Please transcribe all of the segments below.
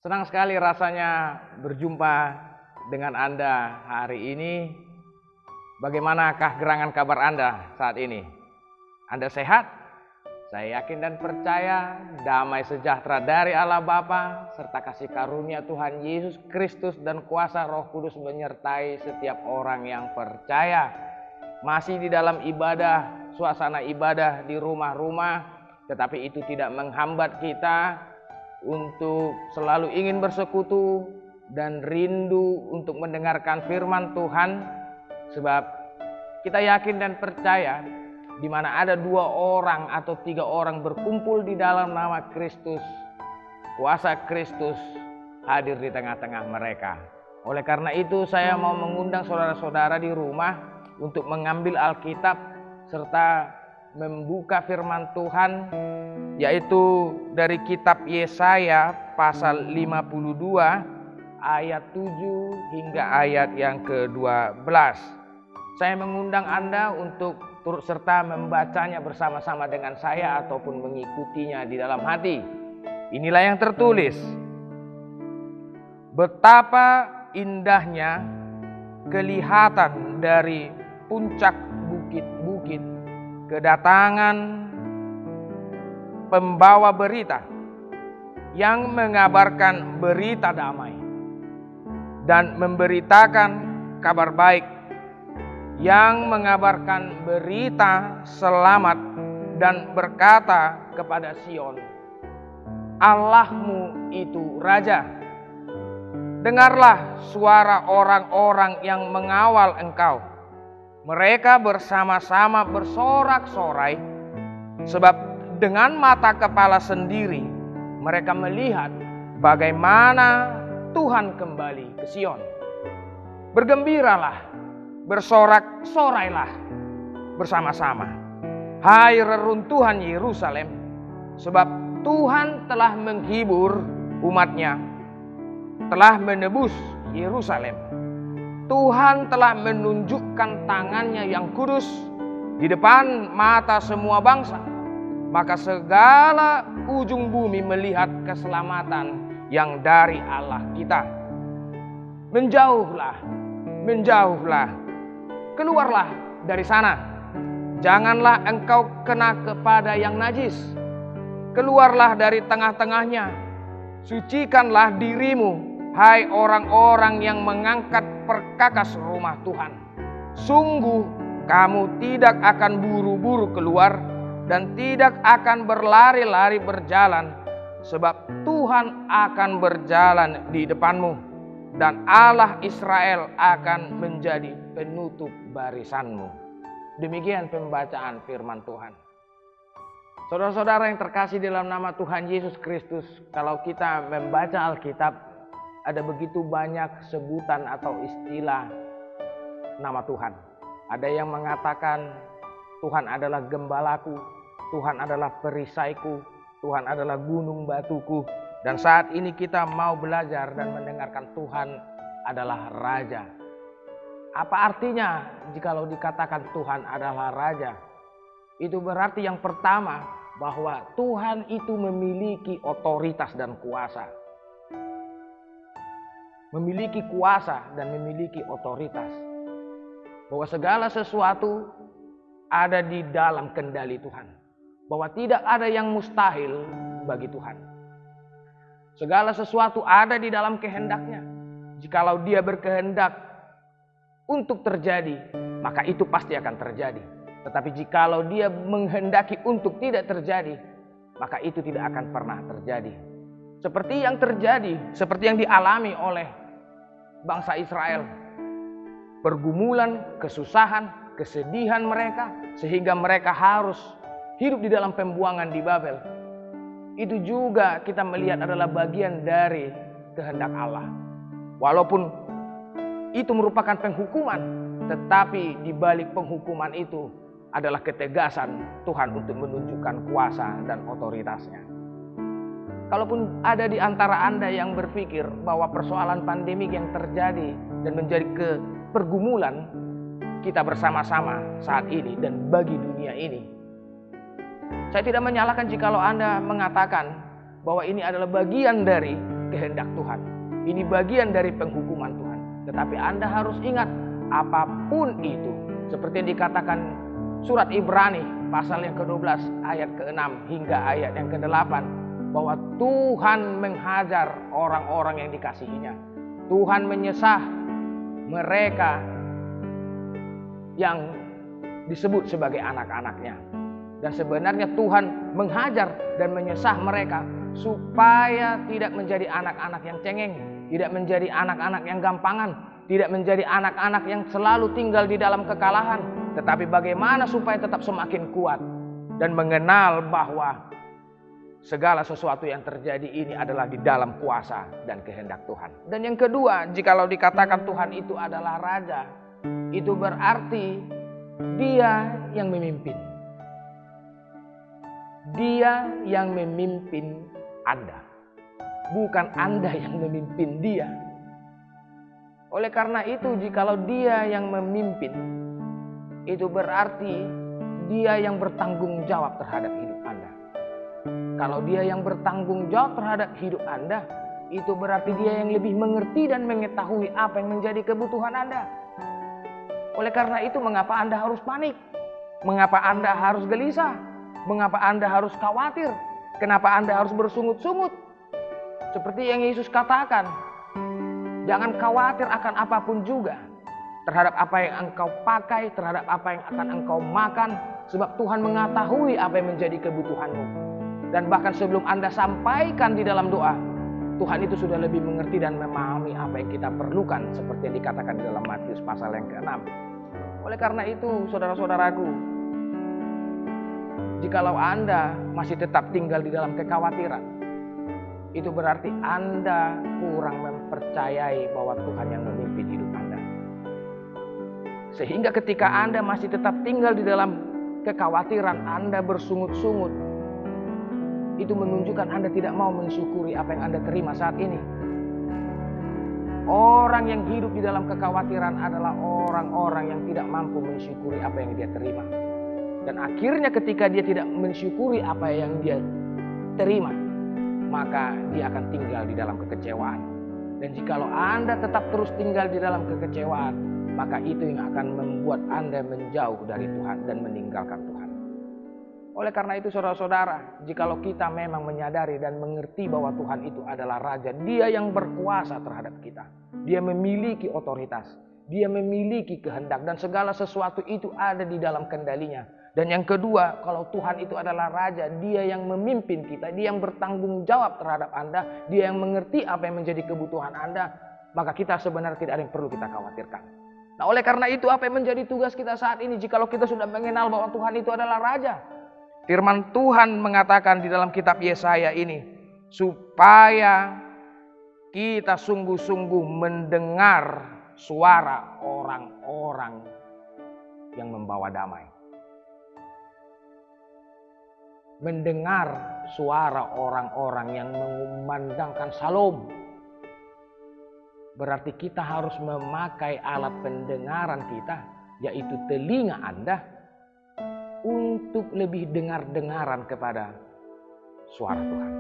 Senang sekali rasanya berjumpa dengan Anda hari ini. Bagaimanakah gerangan kabar Anda saat ini? Anda sehat? Saya yakin dan percaya damai sejahtera dari Allah Bapa serta kasih karunia Tuhan Yesus Kristus dan kuasa Roh Kudus menyertai setiap orang yang percaya. Masih di dalam ibadah, suasana ibadah di rumah-rumah, tetapi itu tidak menghambat kita untuk selalu ingin bersekutu dan rindu untuk mendengarkan firman Tuhan. Sebab kita yakin dan percaya di mana ada 2 orang atau 3 orang berkumpul di dalam nama Kristus, kuasa Kristus hadir di tengah-tengah mereka. Oleh karena itu saya mau mengundang saudara-saudara di rumah untuk mengambil Alkitab serta membuka firman Tuhan, yaitu dari kitab Yesaya pasal 52 ayat 7 hingga ayat yang ke-12. Saya mengundang Anda untuk turut serta membacanya bersama-sama dengan saya ataupun mengikutinya di dalam hati. Inilah yang tertulis. Betapa indahnya kelihatan dari puncak bukit-bukit kedatangan pembawa berita yang mengabarkan berita damai dan memberitakan kabar baik, yang mengabarkan berita selamat dan berkata kepada Sion, Allahmu itu Raja. Dengarlah suara orang-orang yang mengawal engkau. Mereka bersama-sama bersorak-sorai, sebab dengan mata kepala sendiri mereka melihat bagaimana Tuhan kembali ke Sion. Bergembiralah, bersorak-sorailah bersama-sama, hai reruntuhan Yerusalem, sebab Tuhan telah menghibur umatnya, telah menebus Yerusalem. Tuhan telah menunjukkan tangannya yang kudus di depan mata semua bangsa. Maka segala ujung bumi melihat keselamatan yang dari Allah kita. Menjauhlah, menjauhlah, keluarlah dari sana. Janganlah engkau kena kepada yang najis. Keluarlah dari tengah-tengahnya. Sucikanlah dirimu, hai orang-orang yang mengangkat perkakas rumah Tuhan. Sungguh kamu tidak akan buru-buru keluar dan tidak akan berlari-lari berjalan, sebab Tuhan akan berjalan di depanmu dan Allah Israel akan menjadi penutup barisanmu. Demikian pembacaan firman Tuhan. Saudara-saudara yang terkasih dalam nama Tuhan Yesus Kristus, kalau kita membaca Alkitab, ada begitu banyak sebutan atau istilah nama Tuhan. Ada yang mengatakan Tuhan adalah gembalaku, Tuhan adalah perisaiku, Tuhan adalah gunung batuku. Dan saat ini kita mau belajar dan mendengarkan Tuhan adalah Raja. Apa artinya jikalau dikatakan Tuhan adalah Raja? Itu berarti yang pertama bahwa Tuhan itu memiliki otoritas dan kuasa. Memiliki kuasa dan memiliki otoritas. Bahwa segala sesuatu ada di dalam kendali Tuhan. Bahwa tidak ada yang mustahil bagi Tuhan. Segala sesuatu ada di dalam kehendaknya. Jikalau dia berkehendak untuk terjadi, maka itu pasti akan terjadi. Tetapi jikalau dia menghendaki untuk tidak terjadi, maka itu tidak akan pernah terjadi. Seperti yang terjadi, seperti yang dialami oleh bangsa Israel. Pergumulan, kesusahan, kesedihan mereka, sehingga mereka harus hidup di dalam pembuangan di Babel. Itu juga kita melihat adalah bagian dari kehendak Allah. Walaupun itu merupakan penghukuman, tetapi di balik penghukuman itu adalah ketegasan Tuhan untuk menunjukkan kuasa dan otoritasnya. Kalaupun ada di antara Anda yang berpikir bahwa persoalan pandemik yang terjadi dan menjadi pergumulan kita bersama-sama saat ini dan bagi dunia ini, saya tidak menyalahkan jikalau Anda mengatakan bahwa ini adalah bagian dari kehendak Tuhan. Ini bagian dari penghukuman Tuhan. Tetapi Anda harus ingat, apapun itu, seperti yang dikatakan surat Ibrani pasal yang ke-12 ayat ke-6 hingga ayat yang ke-8, bahwa Tuhan menghajar orang-orang yang dikasihinya. Tuhan menyesah mereka yang disebut sebagai anak-anaknya. Dan sebenarnya Tuhan menghajar dan menyesah mereka supaya tidak menjadi anak-anak yang cengeng, tidak menjadi anak-anak yang gampangan, tidak menjadi anak-anak yang selalu tinggal di dalam kekalahan, tetapi bagaimana supaya tetap semakin kuat dan mengenal bahwa segala sesuatu yang terjadi ini adalah di dalam kuasa dan kehendak Tuhan. Dan yang kedua, jikalau dikatakan Tuhan itu adalah raja, itu berarti Dia yang memimpin. Dia yang memimpin Anda, bukan Anda yang memimpin Dia. Oleh karena itu, jikalau Dia yang memimpin, itu berarti Dia yang bertanggung jawab terhadap hidup Anda. Kalau Dia yang bertanggung jawab terhadap hidup Anda, itu berarti Dia yang lebih mengerti dan mengetahui apa yang menjadi kebutuhan Anda. Oleh karena itu, mengapa Anda harus panik? Mengapa Anda harus gelisah? Mengapa Anda harus khawatir? Kenapa Anda harus bersungut-sungut? Seperti yang Yesus katakan, jangan khawatir akan apapun juga, terhadap apa yang engkau pakai, terhadap apa yang akan engkau makan, sebab Tuhan mengetahui apa yang menjadi kebutuhanmu. Dan bahkan sebelum Anda sampaikan di dalam doa, Tuhan itu sudah lebih mengerti dan memahami apa yang kita perlukan, seperti yang dikatakan di dalam Matius pasal yang ke-6. Oleh karena itu, saudara-saudaraku, jikalau Anda masih tetap tinggal di dalam kekhawatiran, itu berarti Anda kurang mempercayai bahwa Tuhan yang memimpin hidup Anda. Sehingga ketika Anda masih tetap tinggal di dalam kekhawatiran, Anda bersungut-sungut, itu menunjukkan Anda tidak mau mensyukuri apa yang Anda terima saat ini. Orang yang hidup di dalam kekhawatiran adalah orang-orang yang tidak mampu mensyukuri apa yang dia terima. Dan akhirnya ketika dia tidak mensyukuri apa yang dia terima, maka dia akan tinggal di dalam kekecewaan. Dan jikalau Anda tetap terus tinggal di dalam kekecewaan, maka itu yang akan membuat Anda menjauh dari Tuhan dan meninggalkan Tuhan. Oleh karena itu, saudara-saudara, jikalau kita memang menyadari dan mengerti bahwa Tuhan itu adalah Raja, Dia yang berkuasa terhadap kita, Dia memiliki otoritas, Dia memiliki kehendak, dan segala sesuatu itu ada di dalam kendalinya. Dan yang kedua, kalau Tuhan itu adalah Raja, Dia yang memimpin kita, Dia yang bertanggung jawab terhadap Anda, Dia yang mengerti apa yang menjadi kebutuhan Anda, maka kita sebenarnya tidak ada yang perlu kita khawatirkan. Nah, oleh karena itu, apa yang menjadi tugas kita saat ini, jikalau kita sudah mengenal bahwa Tuhan itu adalah Raja? Firman Tuhan mengatakan di dalam kitab Yesaya ini, supaya kita sungguh-sungguh mendengar suara orang-orang yang membawa damai. Mendengar suara orang-orang yang mengumandangkan salam. Berarti kita harus memakai alat pendengaran kita, yaitu telinga Anda, untuk lebih dengar-dengaran kepada suara Tuhan.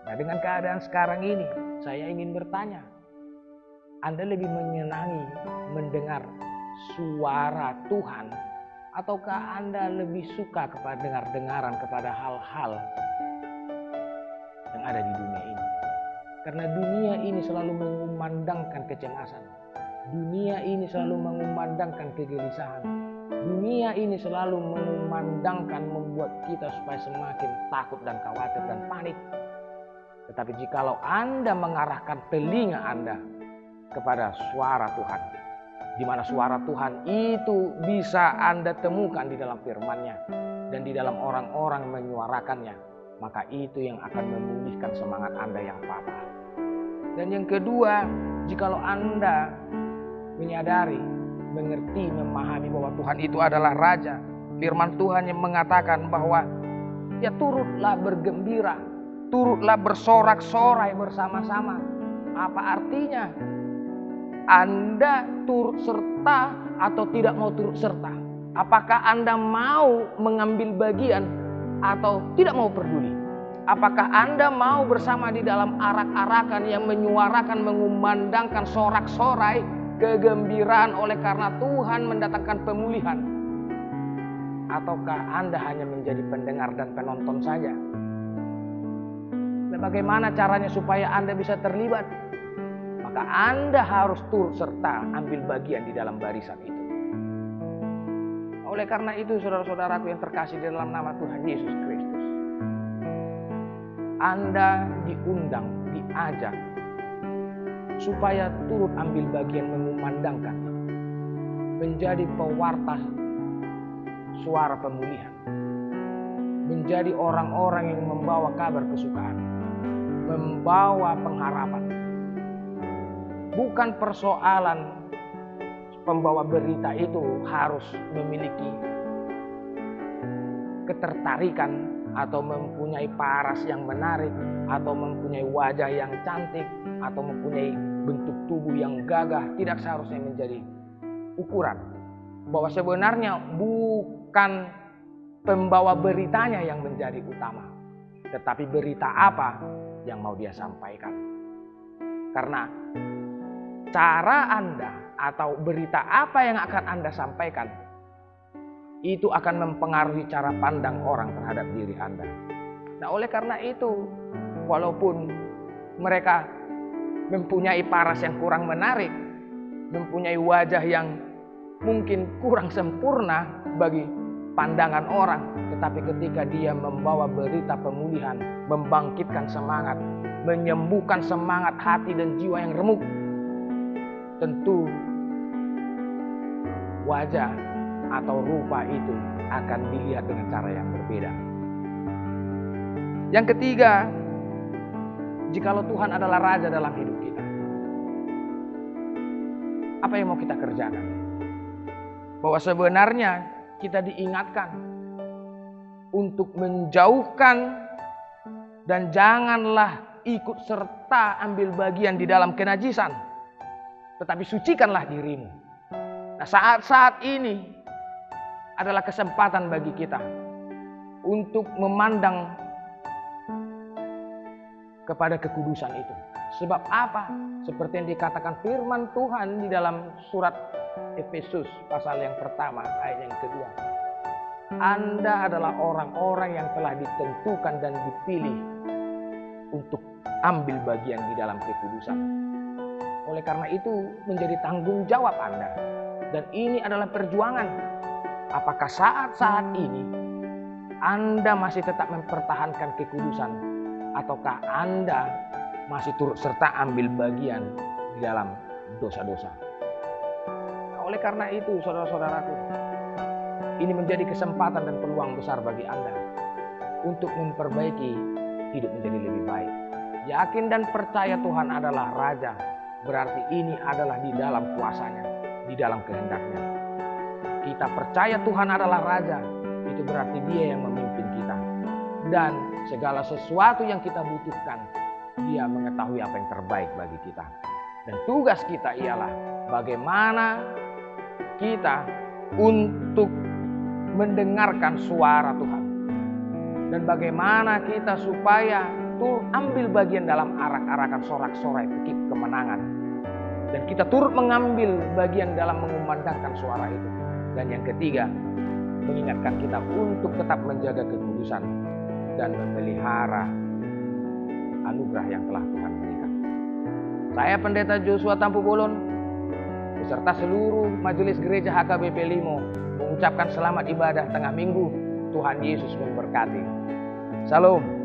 Nah, dengan keadaan sekarang ini, saya ingin bertanya, Anda lebih menyenangi mendengar suara Tuhan, ataukah Anda lebih suka kepada dengar-dengaran kepada hal-hal yang ada di dunia ini? Karena dunia ini selalu mengumandangkan kecemasan. Dunia ini selalu mengumandangkan kegelisahan. Dunia ini selalu mengumandangkan membuat kita supaya semakin takut dan khawatir dan panik. Tetapi jikalau Anda mengarahkan telinga Anda kepada suara Tuhan, di mana suara Tuhan itu bisa Anda temukan di dalam firman-Nya dan di dalam orang-orang menyuarakannya, maka itu yang akan memulihkan semangat Anda yang patah. Dan yang kedua, jikalau Anda menyadari, mengerti, memahami bahwa Tuhan itu adalah Raja, firman Tuhan yang mengatakan bahwa ya turutlah bergembira, turutlah bersorak-sorai bersama-sama. Apa artinya? Anda turut serta atau tidak mau turut serta? Apakah Anda mau mengambil bagian atau tidak mau peduli? Apakah Anda mau bersama di dalam arak-arakan yang menyuarakan, mengumandangkan sorak-sorai kegembiraan oleh karena Tuhan mendatangkan pemulihan? Ataukah Anda hanya menjadi pendengar dan penonton saja? Dan bagaimana caranya supaya Anda bisa terlibat? Maka Anda harus turut serta ambil bagian di dalam barisan itu. Oleh karena itu, saudara-saudaraku yang terkasih di dalam nama Tuhan Yesus Kristus, Anda diundang, diajak supaya turut ambil bagian mengumandangkan, menjadi pewarta suara pemulihan, menjadi orang-orang yang membawa kabar kesukaan, membawa pengharapan. Bukan persoalan pembawa berita itu harus memiliki ketertarikan atau mempunyai paras yang menarik, atau mempunyai wajah yang cantik, atau mempunyai bentuk tubuh yang gagah. Tidak seharusnya menjadi ukuran. Bahwa sebenarnya bukan pembawa beritanya yang menjadi utama, tetapi berita apa yang mau dia sampaikan. Karena cara Anda atau berita apa yang akan Anda sampaikan itu akan mempengaruhi cara pandang orang terhadap diri Anda. Nah, oleh karena itu, walaupun mereka mempunyai paras yang kurang menarik, mempunyai wajah yang mungkin kurang sempurna bagi pandangan orang, tetapi ketika dia membawa berita pemulihan, membangkitkan semangat, menyembuhkan semangat hati dan jiwa yang remuk, tentu wajah atau rupa itu akan dilihat dengan cara yang berbeda. Yang ketiga, jikalau Tuhan adalah Raja dalam hidup kita, apa yang mau kita kerjakan? Bahwa sebenarnya kita diingatkan untuk menjauhkan dan janganlah ikut serta ambil bagian di dalam kenajisan, tetapi sucikanlah dirimu. Nah, saat-saat ini adalah kesempatan bagi kita untuk memandang kepada kekudusan itu. Sebab apa? Seperti yang dikatakan firman Tuhan di dalam surat Efesus pasal yang pertama ayat yang kedua. Anda adalah orang-orang yang telah ditentukan dan dipilih untuk ambil bagian di dalam kekudusan. Oleh karena itu menjadi tanggung jawab Anda. Dan ini adalah perjuangan. Apakah saat-saat ini Anda masih tetap mempertahankan kekudusan, ataukah Anda masih turut serta ambil bagian di dalam dosa-dosa? Nah, oleh karena itu, saudara-saudaraku, ini menjadi kesempatan dan peluang besar bagi Anda untuk memperbaiki hidup menjadi lebih baik. Yakin dan percaya Tuhan adalah Raja, berarti ini adalah di dalam kuasanya, di dalam kehendaknya. Kita percaya Tuhan adalah Raja, itu berarti Dia yang memimpin kita. Dan segala sesuatu yang kita butuhkan, Dia mengetahui apa yang terbaik bagi kita. Dan tugas kita ialah bagaimana kita untuk mendengarkan suara Tuhan. Dan bagaimana kita supaya ambil bagian dalam arak-arakan sorak-sorai kemenangan. Dan kita turut mengambil bagian dalam mengumandangkan suara itu. Dan yang ketiga, mengingatkan kita untuk tetap menjaga kekudusan dan memelihara anugerah yang telah Tuhan berikan. Saya Pendeta Joshua Tampu Bolon beserta seluruh majelis gereja HKBP Limo mengucapkan selamat ibadah tengah minggu. Tuhan Yesus memberkati. Salam.